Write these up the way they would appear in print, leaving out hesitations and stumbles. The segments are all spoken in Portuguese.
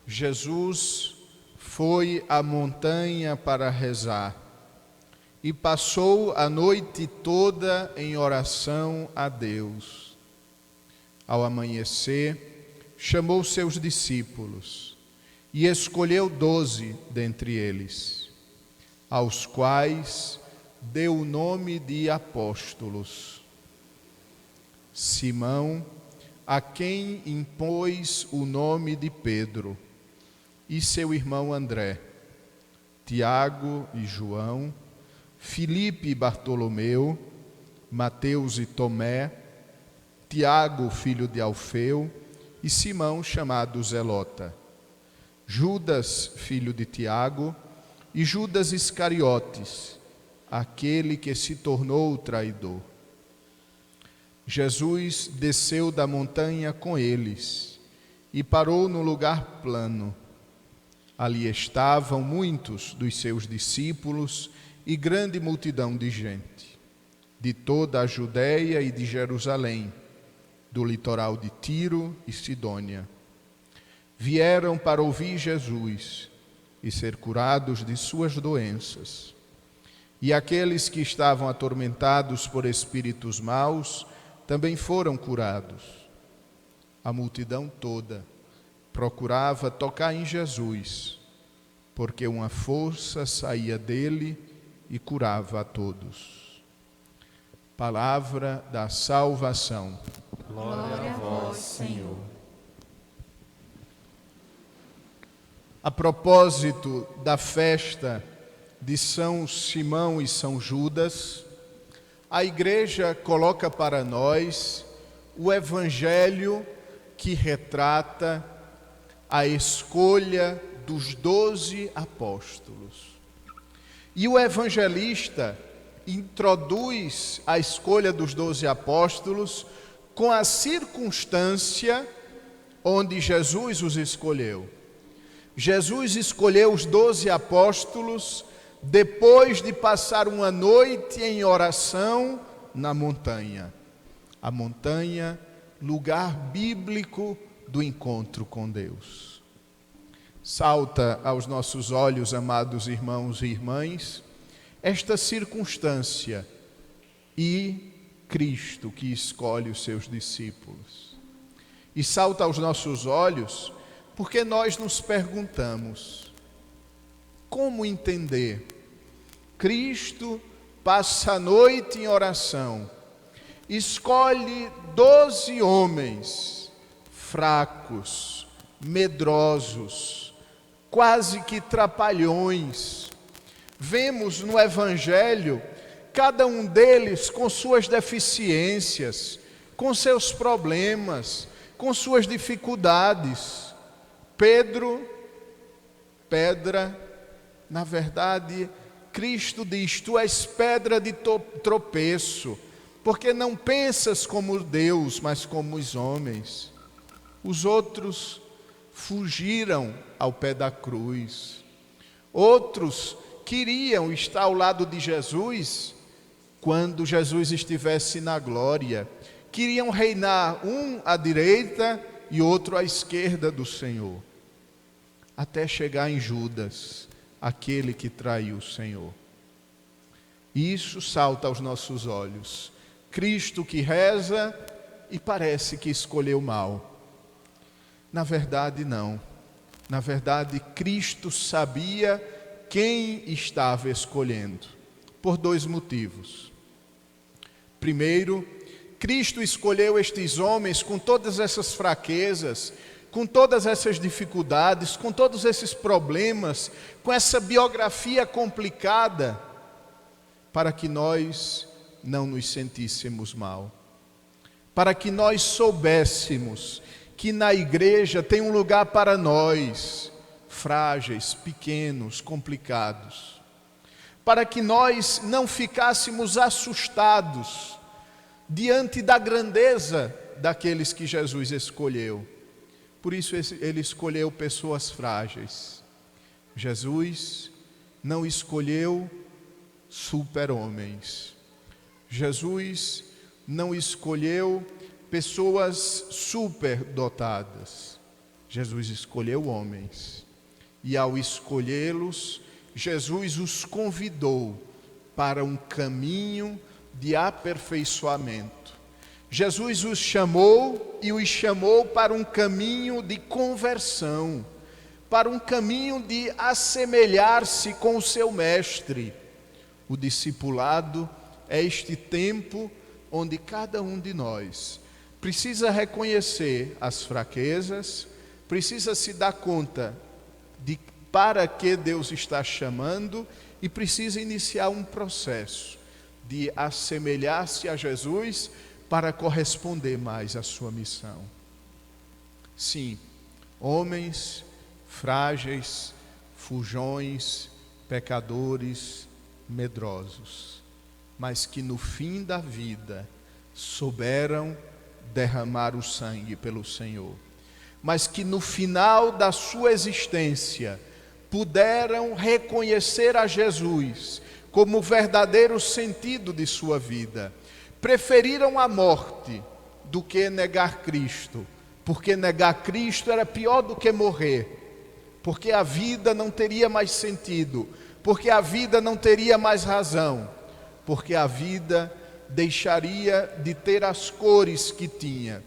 Jesus foi à montanha para rezar e passou a noite toda em oração a Deus. Ao amanhecer, chamou seus discípulos e escolheu 12 dentre eles, aos quais deu o nome de apóstolos: Simão, a quem impôs o nome de Pedro, e seu irmão André, Tiago e João, Filipe e Bartolomeu, Mateus e Tomé, Tiago, filho de Alfeu, e Simão, chamado Zelota, Judas, filho de Tiago, e Judas Iscariotes, aquele que se tornou o traidor. Jesus desceu da montanha com eles e parou no lugar plano. Ali estavam muitos dos seus discípulos e grande multidão de gente, de toda a Judéia e de Jerusalém, do litoral de Tiro e Sidônia. Vieram para ouvir Jesus e ser curados de suas doenças. E aqueles que estavam atormentados por espíritos maus também foram curados. A multidão toda procurava tocar em Jesus, porque uma força saía dele e curava a todos. Palavra da salvação. Glória a vós, Senhor. A propósito da festa de São Simão e São Judas, a Igreja coloca para nós o Evangelho que retrata a escolha dos 12 apóstolos. E o evangelista introduz a escolha dos 12 apóstolos com a circunstância onde Jesus os escolheu. Jesus escolheu os 12 apóstolos depois de passar uma noite em oração na montanha. A montanha, lugar bíblico do encontro com Deus. Salta aos nossos olhos, amados irmãos e irmãs, esta circunstância e Cristo que escolhe os seus discípulos. E salta aos nossos olhos porque nós nos perguntamos: como entender? Cristo passa a noite em oração, escolhe 12 homens fracos, medrosos, quase que trapalhões. Vemos no Evangelho cada um deles com suas deficiências, com seus problemas, com suas dificuldades. Pedro, pedra, na verdade, Cristo diz: tu és pedra de tropeço, porque não pensas como Deus, mas como os homens. Os outros fugiram ao pé da cruz. Outros queriam estar ao lado de Jesus quando Jesus estivesse na glória. Queriam reinar, um à direita e outro à esquerda do Senhor. Até chegar em Judas, aquele que traiu o Senhor. Isso salta aos nossos olhos. Cristo que reza e parece que escolheu mal. Na verdade, não. Na verdade, Cristo sabia quem estava escolhendo, por 2 motivos. Primeiro, Cristo escolheu estes homens com todas essas fraquezas, com todas essas dificuldades, com todos esses problemas, com essa biografia complicada, para que nós não nos sentíssemos mal, para que nós soubéssemos que na igreja tem um lugar para nós, frágeis, pequenos, complicados, para que nós não ficássemos assustados diante da grandeza daqueles que Jesus escolheu. Por isso ele escolheu pessoas frágeis. Jesus não escolheu super-homens. Jesus não escolheu pessoas superdotadas. Jesus escolheu homens. E ao escolhê-los, Jesus os convidou para um caminho de aperfeiçoamento. Jesus os chamou e os chamou para um caminho de conversão, para um caminho de assemelhar-se com o seu mestre. O discipulado é este tempo onde cada um de nós precisa reconhecer as fraquezas, precisa se dar conta de para que Deus está chamando e precisa iniciar um processo de assemelhar-se a Jesus para corresponder mais à sua missão. Sim, homens frágeis, fujões, pecadores, medrosos, mas que no fim da vida souberam derramar o sangue pelo Senhor, mas que no final da sua existência puderam reconhecer a Jesus como o verdadeiro sentido de sua vida. Preferiram a morte do que negar Cristo, porque negar Cristo era pior do que morrer, porque a vida não teria mais sentido, porque a vida não teria mais razão, porque a vida deixaria de ter as cores que tinha,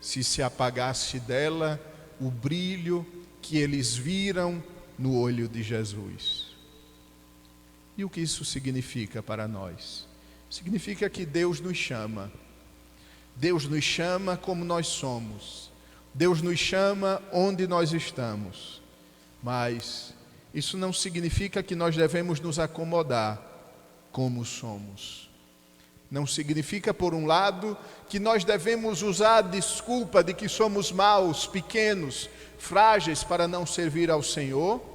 se apagasse dela o brilho que eles viram no olho de Jesus. E o que isso significa para nós? Significa que Deus nos chama. Deus nos chama como nós somos. Deus nos chama onde nós estamos. Mas isso não significa que nós devemos nos acomodar como somos. Não significa, por um lado, que nós devemos usar a desculpa de que somos maus, pequenos, frágeis para não servir ao Senhor,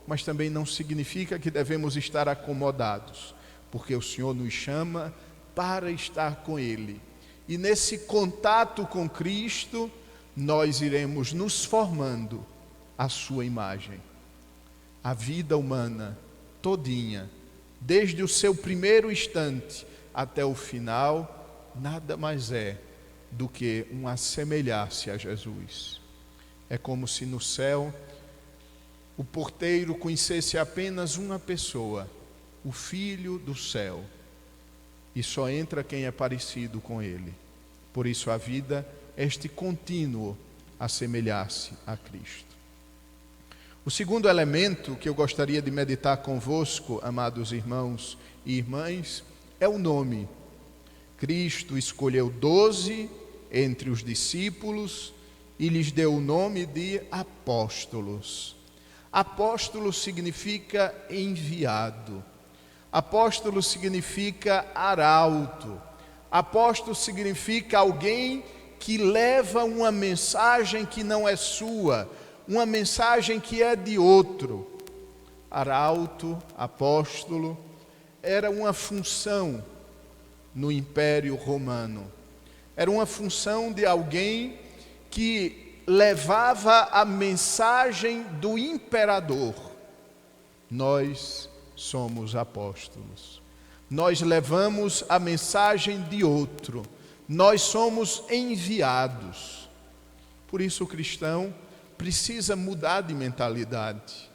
mas também não significa que devemos estar acomodados, porque o Senhor nos chama para estar com Ele. E nesse contato com Cristo, nós iremos nos formando à sua imagem. A vida humana todinha, desde o seu primeiro instante até o final, nada mais é do que um assemelhar-se a Jesus. É como se no céu o porteiro conhecesse apenas uma pessoa, o Filho do céu, e só entra quem é parecido com ele. Por isso a vida é este contínuo assemelhar-se a Cristo. O segundo elemento que eu gostaria de meditar convosco, amados irmãos e irmãs, é o nome. Cristo escolheu 12 entre os discípulos e lhes deu o nome de apóstolos. Apóstolo significa enviado. Apóstolo significa arauto. Apóstolo significa alguém que leva uma mensagem que não é sua, uma mensagem que é de outro. Arauto, apóstolo, era uma função no Império Romano. Era uma função de alguém que levava a mensagem do imperador. Nós somos apóstolos. Nós levamos a mensagem de outro. Nós somos enviados. Por isso o cristão precisa mudar de mentalidade.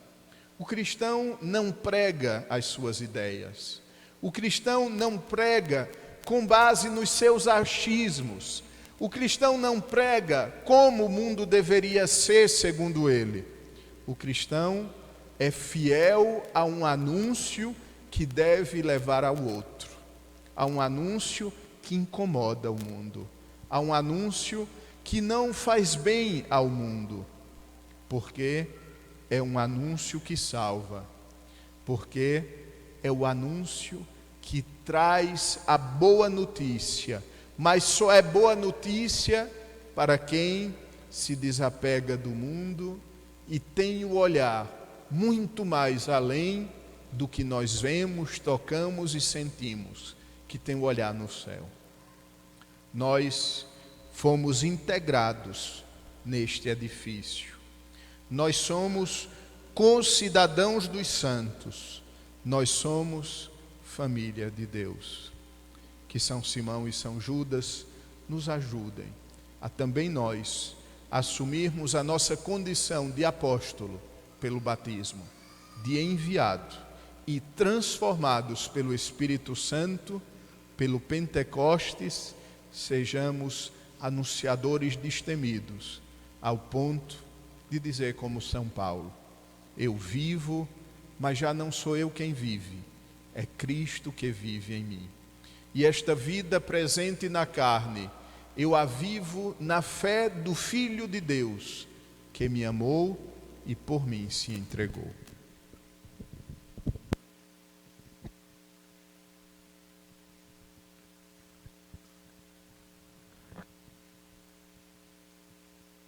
O cristão não prega as suas ideias. O cristão não prega com base nos seus achismos. O cristão não prega como o mundo deveria ser segundo ele. O cristão é fiel a um anúncio que deve levar ao outro. A um anúncio que incomoda o mundo. A um anúncio que não faz bem ao mundo. Porque é um anúncio que salva. Porque é o anúncio que traz a boa notícia. Mas só é boa notícia para quem se desapega do mundo e tem o olhar muito mais além do que nós vemos, tocamos e sentimos, que tem o olhar no céu. Nós fomos integrados neste edifício. Nós somos concidadãos dos santos. Nós somos família de Deus. Que São Simão e São Judas nos ajudem a também nós assumirmos a nossa condição de apóstolo pelo batismo, de enviado, e transformados pelo Espírito Santo, pelo Pentecostes, sejamos anunciadores destemidos, ao ponto de dizer como São Paulo: eu vivo, mas já não sou eu quem vive, é Cristo que vive em mim. E esta vida presente na carne, eu a vivo na fé do Filho de Deus, que me amou e por mim se entregou.